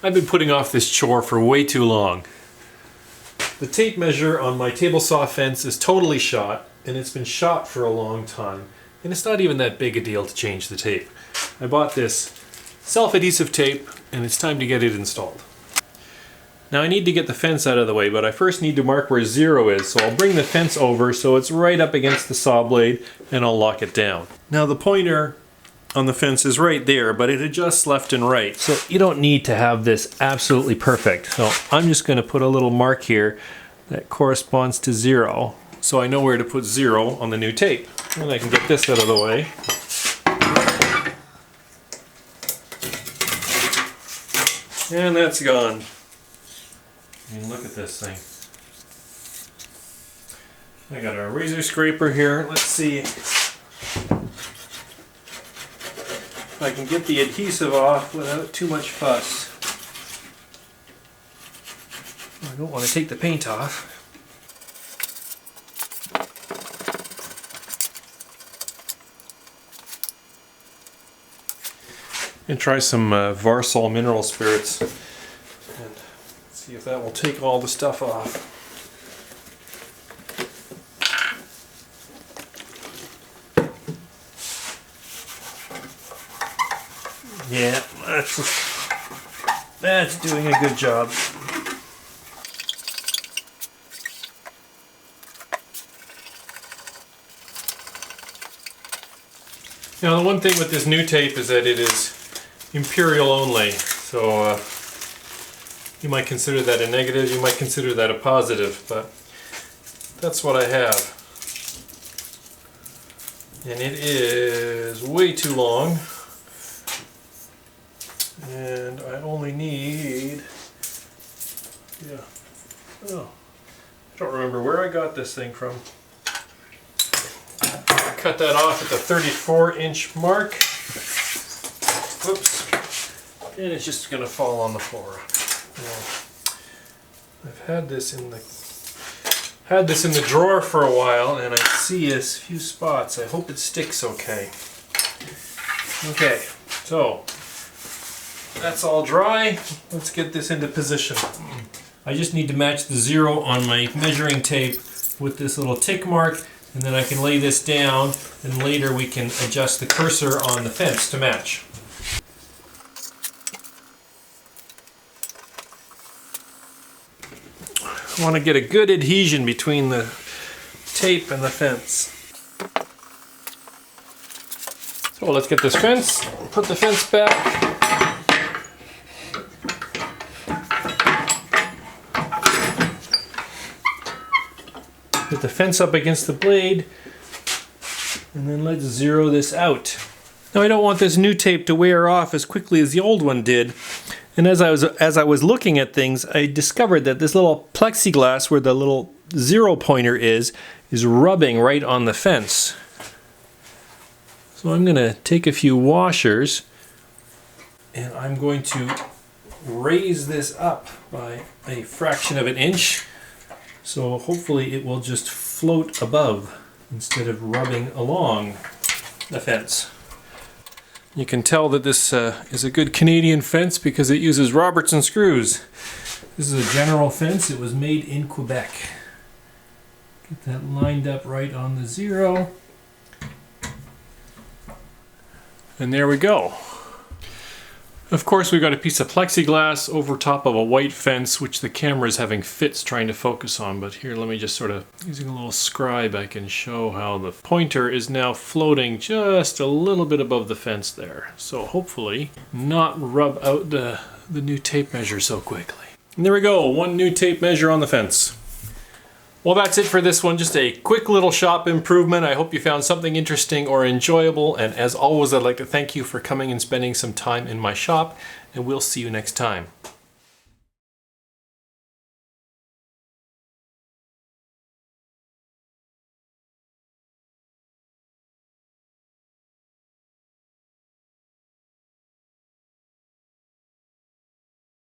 I've been putting off this chore for way too long. The tape measure on my table saw fence is totally shot, and it's been shot for a long time. And it's not even that big a deal to change the tape. I bought this self-adhesive tape, and it's time to get it installed. Now I need to get the fence out of the way, but I first need to mark where 0 is, so I'll bring the fence over so it's right up against the saw blade, and I'll lock it down. Now the pointer on the fence is right there, but it adjusts left and right, so you don't need to have this absolutely perfect. So I'm just going to put a little mark here that corresponds to 0, so I know where to put 0 on the new tape. And I can get this out of the way. And that's gone. I mean, look at this thing. I got a razor scraper here. Let's see if I can get the adhesive off without too much fuss. I don't want to take the paint off. And try some Varsol mineral spirits and see if that will take all the stuff off. Yeah, that's doing a good job. Now the one thing with this new tape is that it is imperial only, so you might consider that a negative, you might consider that a positive, but that's what I have. And it is way too long, and I only need, I don't remember where I got this thing from. Cut that off at the 34-inch mark. Whoops. And it's just going to fall on the floor. Now, I've had this in the drawer for a while, and I see a few spots. I hope it sticks okay. Okay, so that's all dry. Let's get this into position. I just need to match the 0 on my measuring tape with this little tick mark, and then I can lay this down, and later we can adjust the cursor on the fence to match. I want to get a good adhesion between the tape and the fence. So let's get this fence, put the fence back. Put the fence up against the blade, and then let's 0 this out. Now I don't want this new tape to wear off as quickly as the old one did. And as I was looking at things, I discovered that this little plexiglass where the little 0 pointer is rubbing right on the fence. So I'm going to take a few washers and I'm going to raise this up by a fraction of an inch. So hopefully it will just float above instead of rubbing along the fence. You can tell that this is a good Canadian fence because it uses Robertson screws. This is a general fence. It was made in Quebec. Get that lined up right on the 0. And there we go. Of course, we've got a piece of plexiglass over top of a white fence, which the camera is having fits trying to focus on. But here, let me just sort of, using a little scribe, I can show how the pointer is now floating just a little bit above the fence there. So hopefully not rub out the new tape measure so quickly. And there we go, one new tape measure on the fence. Well, that's it for this one. Just a quick little shop improvement. I hope you found something interesting or enjoyable. And as always, I'd like to thank you for coming and spending some time in my shop. And we'll see you next time.